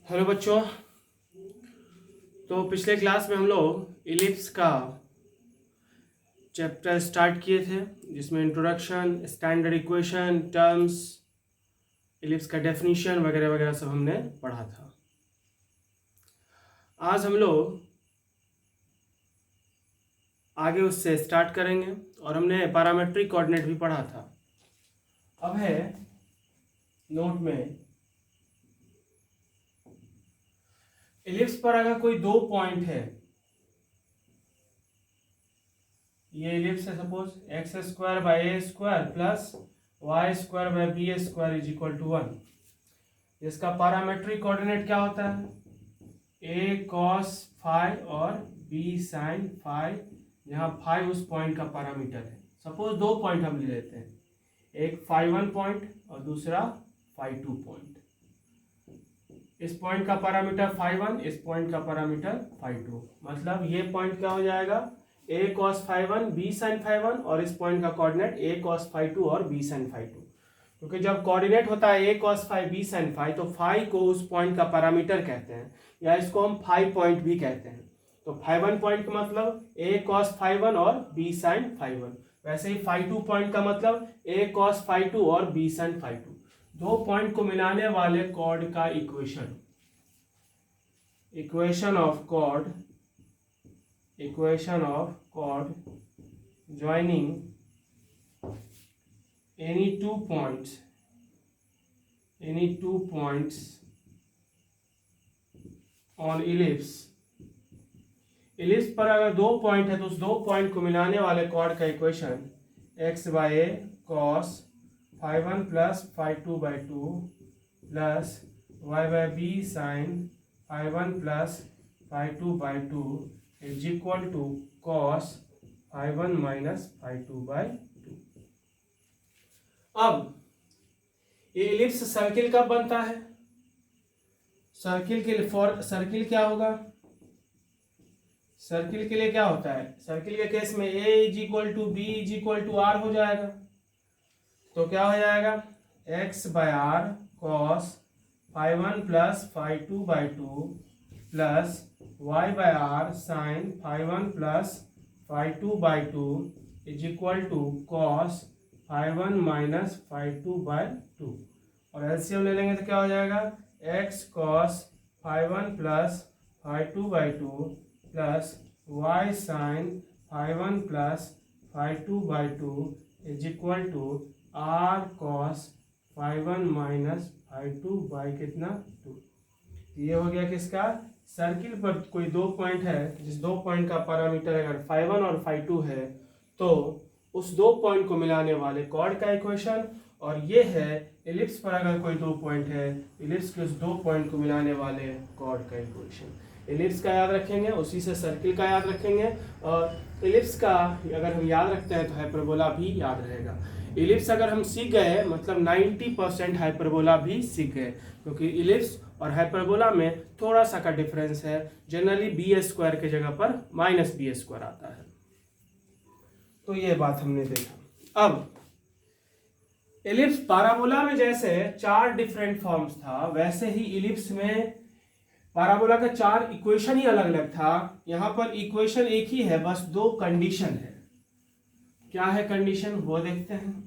Hello बच्चों। तो पिछले क्लास में हम लोग इलिप्स का चैप्टर स्टार्ट किए थे, जिसमें introduction, standard equation, terms, ellipse का डेफिनेशन वगैरह वगैरह सब हमने पढ़ा था। आज हम लोग आगे उससे स्टार्ट करेंगे और हमने पैरामेट्रिक कोऑर्डिनेट भी पढ़ा था। अब है नोट में, इलिप्स पर अगर कोई दो पॉइंट है, ये इलिप्स है, suppose x square by a square plus y square by b square is equal to 1, जिसका पैरामेट्रिक कोऑर्डिनेट क्या होता है, ए कॉस फाई और बी साइन फाई, जहाँ फाई उस पॉइंट का पैरामीटर है। सपोज दो पॉइंट हम ले लेते हैं, एक फाई 1 पॉइंट और दूसरा फाई 2 पॉइंट। इस पॉइंट का पैरामीटर फाई 1, इस पॉइंट का पैरामीटर फाई 2, मतलब ये पॉइंट क्या हो जाएगा, a cos phi 1 b sine phi 1, और इस पॉइंट का कोऑर्डिनेट ए कॉस फाई 2 और बी साइन फाई 2। क्योंकि जब कोऑर्डिनेट होता है a cos phi b sine phi, तो फाई को उस पॉइंट का पैरामीटर कहते हैं, या इसको हम फाई पॉइंट भी कहते हैं। तो फाई 1 पॉइंट का मतलब ए कॉस फाई 1 और बी साइन फाई 1। वैसे ही फाई 2 पॉइंट का मतलब ए कॉस फाई 2 और बी साइन फाई 2। दो पॉइंट को मिलाने वाले कॉर्ड का equation, equation of chord joining any two points on ellipse पर अगर दो पॉइंट है तो उस दो पॉइंट को मिलाने वाले कॉर्ड का equation x by a cos phi 1 plus phi 2 by 2 plus y by b sine phi 1 plus phi 2 by 2 is equal to cos phi 1 minus phi 2 by 2। अब ये इलिप्स सर्किल कब बनता है? सर्किल क्या होगा, सर्किल के लिए क्या होता है, सर्किल के केस में a is equal to b is equal to r हो जाएगा। तो क्या हो जाएगा, x by r cos phi 1 plus phi 2 by 2 प्लस y by r sine phi 1 plus phi 2 by 2 is equal to cos phi 1 minus phi 2 by 2। और LCM ले लेंगे तो क्या हो जाएगा, x cos phi 1 plus phi 2 by 2 प्लस y sine phi 1 plus phi 2 by 2 is equal to r cos phi 1 minus phi 2 by कितना 2। ये हो गया किसका, सर्किल पर कोई दो पॉइंट है, जिस दो पॉइंट का पैरामीटर अगर फाई 1 और फाई 2 है, तो उस दो पॉइंट को मिलाने वाले कॉर्ड का इक्वेशन। और ये है इलिप्स पर अगर कोई दो पॉइंट है, इलिप्स के उस दो पॉइंट को मिलाने वाले कॉर्ड का इक्वेशन। इलिप्स का याद रखेंगे, उसी से सर्किल का याद रखेंगे, और इलिप्स का अगर हम याद रखते हैं तो हाइपरबोला भी याद रहेगा। इलिप्स अगर हम सीख गए मतलब 90% हाइपरबोला भी सीख गए, क्योंकि इलिप्स और हाइपरबोला में थोड़ा सा का डिफरेंस है। जनरली बी स्क्वायर के जगह पर माइनस बी स्क्वायर आता है। तो ये बात हमने देखा। अब इलिप्स पैराबोला में जैसे चार डिफरेंट फॉर्म्स था, वैसे ही इलिप्स में पैराबोला का चार इक्वेशन ही अलग अलग था। यहां पर इक्वेशन एक ही है, बस दो कंडीशन है। क्या है कंडीशन, वो देखते हैं।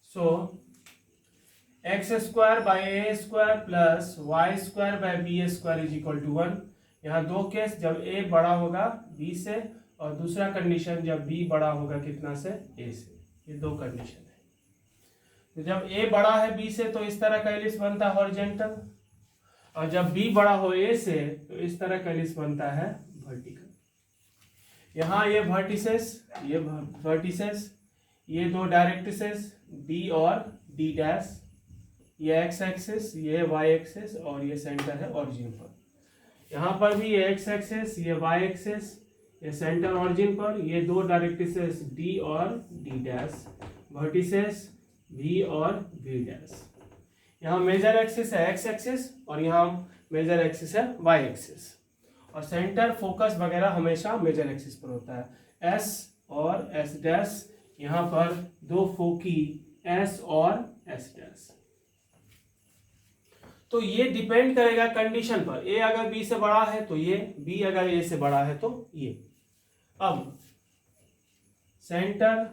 So x square by a square plus y square by b square is equal to 1। यहाँ दो केस, जब ए बड़ा होगा बी से, और दूसरा कंडीशन जब बी बड़ा होगा कितना से, ए से। ये दो कंडीशन है। तो जब ए बड़ा है बी से तो इस तरह का इलिप्स बनता है हॉरिजॉन्टल, और जब बी बड़ा हो ए से तो इस तरह का इलिप्स बनता है वर्टिकल। यहाँ ये वर्टिसेस, ये दो डायरेक्ट्रिसेस डी और डी डैश, ये एक्स एक्सिस, ये वाई एक्सिस, और ये सेंटर है ओरिजिन पर। यहाँ पर भी ये एक्स एक्सिस, ये वाई एक्सिस, ये सेंटर ओरिजिन पर, ये दो डायरेक्ट्रिसेस डी और डी डैश, वर्टिसेस वी और वी डैश। यहाँ मेजर एक्सिस है एक्स एक्सिस, और यहाँ मेजर एक्सिस है वाई एक्सिस। और सेंटर फोकस वगैरह हमेशा मेजर एक्सिस पर होता है। एस और एस डैश, यहाँ पर दो फोकी एस और एस डैश। तो ये डिपेंड करेगा कंडीशन पर, ए अगर बी से बड़ा है तो ये, बी अगर ए से बड़ा है तो ये। अब centre,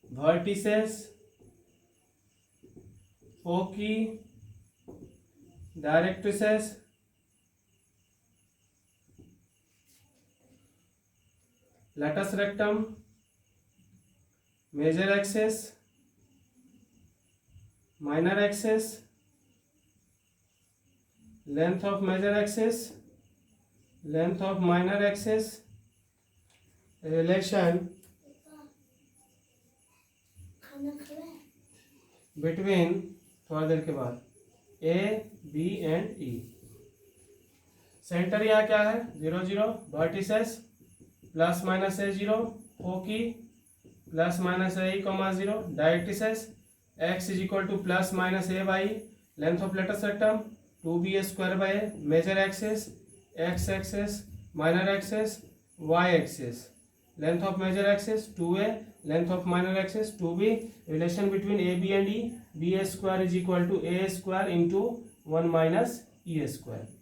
vertices, foci, directrices, latus rectum, major axis, minor axis, length of major axis, length of minor axis, relation between, थोड़ा देर के बाद, A, B and E। Centre यहाँ क्या है 0 0, vertices plus minus a 0, foci plus minus a comma 0, directrices x is equal to plus minus a by length of latus rectum 2b square by a, major axis x axis, minor axis y axis, length of major axis 2a, length of minor axis 2b, relation between a b and e, b a square is equal to a square into 1 minus e square.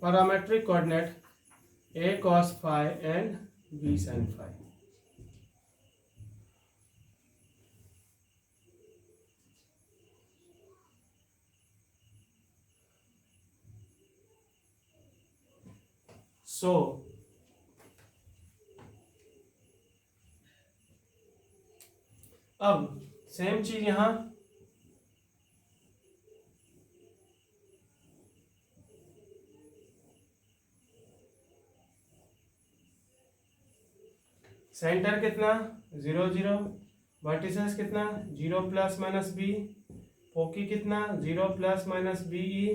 Parametric coordinate a cos phi and b sin phi। So अब same चीज यहां, centre कितना 0 0, vertices कितना 0 plus minus B, foci कितना 0 plus minus b e,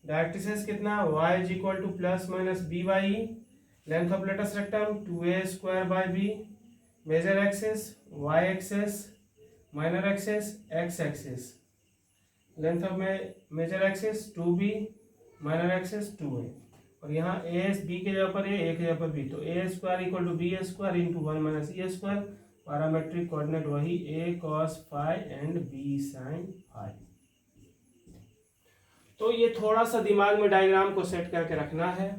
directrices कितना y is equal to plus minus b by e, length of latus rectum 2a square by b, major axis y axis, minor axis x axis, length of major axis 2b, minor axis 2a, और यहाँ A B के जगह पर ए के जगह पर b, तो a square equal to b square into 1 minus e square. Parametric coordinate वही a cos phi and b sine phi. तो ये थोड़ा सा दिमाग में डायग्राम को सेट करके रखना है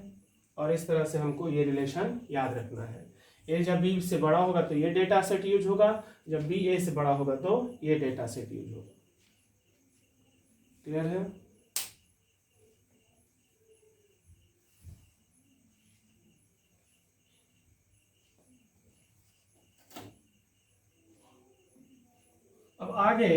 और इस तरह से हमको ये रिलेशन याद रखना है। ए जब बी से बड़ा होगा तो ये डेटा सेट यूज होगा, जब बी ए से बड़ा होगा तो ये डेटा सेट यूज होगा। क्लियर है? अब आगे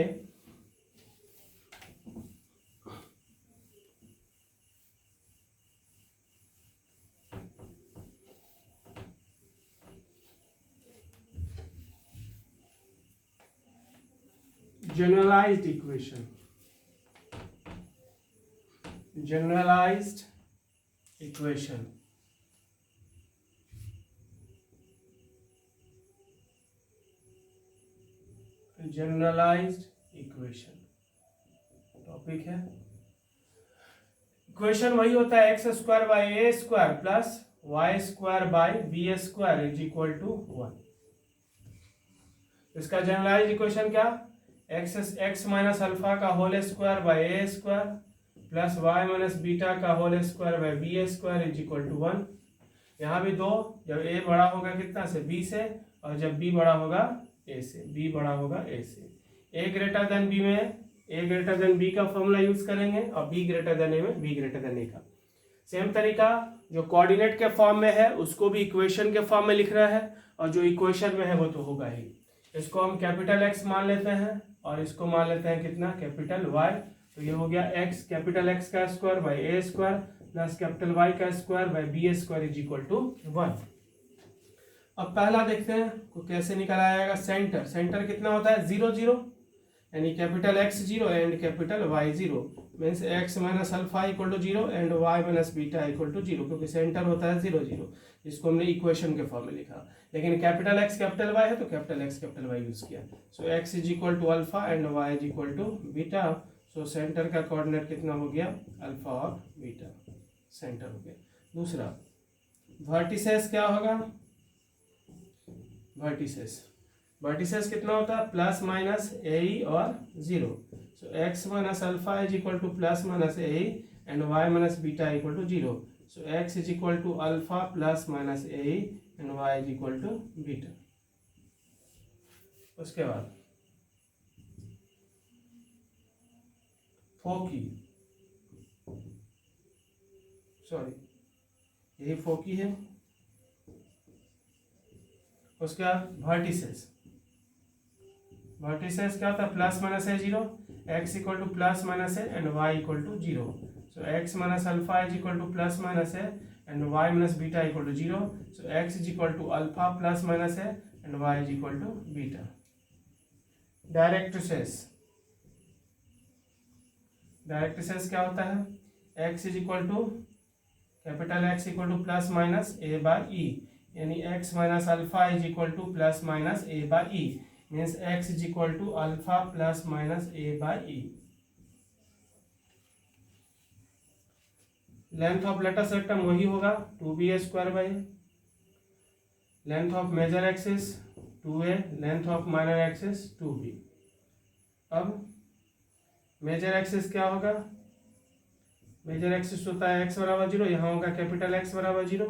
generalized equation, generalized equation, generalized equation topic है। इक्वेशन वही होता है x square by a square plus y square by b square is equal to 1। इसका जनरलाइज्ड इक्वेशन क्या, एक्स माइनस अल्फा का whole square by a square plus y minus beta का whole square by b square is equal to 1। यहाँ भी दो, जब ए बड़ा होगा कितना से बी से, और जब बी बड़ा होगा ए से, बी बड़ा होगा ए से। ए ग्रेटर देन बी में ए ग्रेटर देन बी का फॉर्मूला यूज करेंगे और बी ग्रेटर देन ए में बी ग्रेटर देन ए का। सेम तरीका जो कोऑर्डिनेट के फॉर्म में है उसको भी इक्वेशन के फॉर्म में लिख रहा है, और जो इक्वेशन में है वो तो होगा ही। इसको हम कैपिटल एक्स मान लेते हैं और इसको मान लेते हैं कितना कैपिटल वाई। तो ये हो गया एक्स कैपिटल एक्स का square by a square plus capital Y का square by b square is equal to 1। अब पहला देखते हैं को कैसे निकल आएगा। सेंटर, सेंटर कितना होता है 0 0, यानी capital x 0 and capital y 0। Means x minus alpha equal to 0 and y minus beta equal to 0, क्योंकि सेंटर होता है 0 0, जिसको हमने इक्वेशन के फॉर्म में लिखा। लेकिन कैपिटल X कैपिटल Y है तो capital X capital Y use किया। So x is equal to alpha and y is equal to beta. So centre का कोऑर्डिनेट कितना हो गया, अल्फा और बीटा, सेंटर हो गया। दूसरा वर्टिसेस क्या होगा, वर्टिसेस कितना होता है, प्लस माइनस ए और 0। So x minus alpha is equal to plus minus a and y minus beta equal to 0। So x is equal to alpha plus minus a and y is equal to beta. उसके बाद फोकी, sorry यही फोकी है। उसके बाद vertices क्या होता है, plus minus है 0, x equal to plus minus है and y equal to 0। So x minus alpha is equal to plus minus है and y minus beta equal to 0। So x is equal to alpha plus minus है and y is equal to beta. Directrices क्या होता है, x is equal to capital X equal to plus minus a by e, यानी x minus alpha is equal to plus minus a by e, means x is equal to alpha plus minus a by e. Length of latus rectum वही होगा 2ba square by, length of major axis 2a, length of minor axis 2b। अब major axis क्या होगा, major axis होता है x बराबर 0, यहाँ होगा कैपिटल X बराबर 0,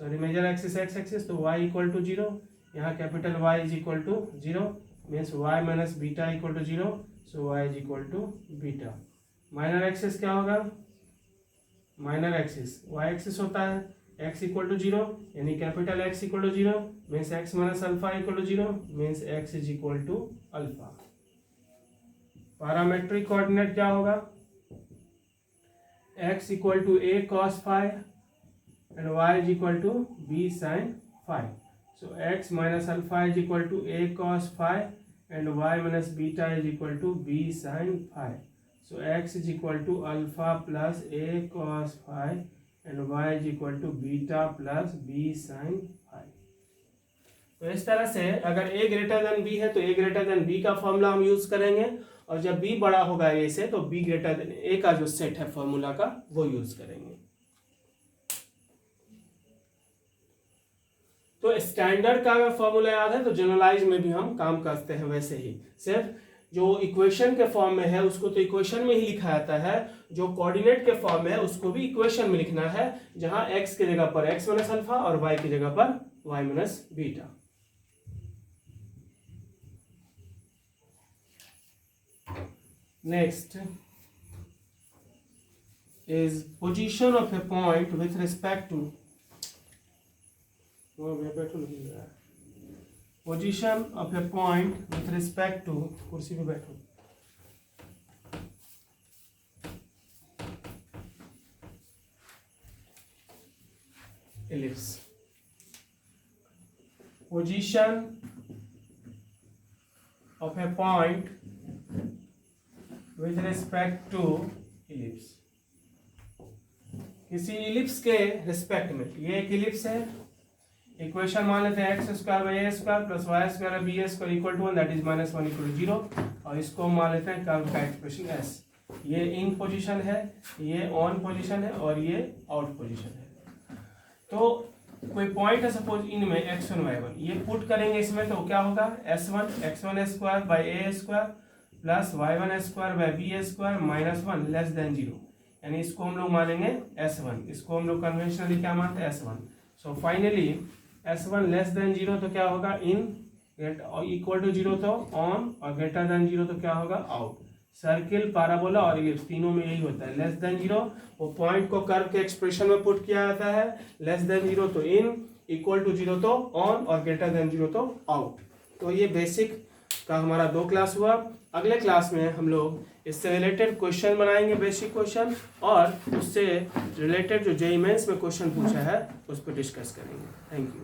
sorry major axis x axis, तो y इक्वल टू 0, यहाँ capital Y is equal to 0, means y minus beta equal to 0। So y is equal to beta. Minor axis क्या होगा, माइनर एक्सिस y एक्सिस होता है x equal to 0, यानी capital X equal to 0, means x minus alpha equal to 0, means x is equal to alpha. Parametric coordinate क्या होगा, x equal to a cos phi and y is equal to b sin phi. So x minus alpha is equal to a cos phi and y minus beta is equal to b sin phi. So x is equal to alpha plus a cos phi and y is equal to beta plus b sin phi. तो इस तरह से अगर a greater than b है तो a greater than b का formula हम use करेंगे, और जब b बड़ा होगा a से तो b ग्रेटर देन a का जो सेट है फॉर्मूला का वो यूज करेंगे। तो स्टैंडर्ड का अगर फॉर्मूला याद है तो जनरलाइज में भी हम काम करते हैं वैसे ही, सिर्फ जो इक्वेशन के फॉर्म में है उसको तो इक्वेशन में ही लिखा जाता है, जो कोऑर्डिनेट के फॉर्म में है उसको भी इक्वेशन में लिखना है, जहां x की जगह पर x माइनस अल्फा और y की जगह पर y minus beta. Next is position of a point with respect to position of a point with respect to कुर्सी पे बैठो, ellipse, position of a point with respect to ellipse। किसी ellipse के respect में, ये एक इलिप्स है, equation मान लेते हैं x square by a square plus y square b a square equal to 1, that is minus 1 equal to 0, और इसको मान लेते हैं कर्व का एक्सप्रेशन एस। ये इन पोजीशन है, ये ऑन पोजीशन है और ये आउट पोजीशन है। तो कोई पॉइंट है सपोज इनमें x1 y1, ये पुट करेंगे इसमें तो क्या होगा, s1 x1 square by a square plus y1 square by b square minus 1 less than 0, यानी इसको हम लोग मानेंगे s1, इसको हम लोग कन्वेंशनली क्या मानते हैं s1। So finally s1 less than 0 तो क्या होगा इन, इक्वल टू 0 तो ऑन, और ग्रेटर देन 0 तो क्या होगा आउट। सर्किल, पैराबोला और इलिप्स तीनों में यही होता है, लेस देन 0 वो पॉइंट को कर्व के एक्सप्रेशन में पुट किया जाता है, लेस देन 0 तो इन, इक्वल टू 0 तो ऑन और ग्रेटर देन 0 तो आउट। तो ये बेसिक का हमारा 2 क्लास हुआ। अगले क्लास में हम लोग इससे रिलेटेड क्वेश्चन बनाएंगे, बेसिक क्वेश्चन, और उससे रिलेटेड जो जेईई मेंस में क्वेश्चन पूछा है उस पर डिस्कस करेंगे। Thank you.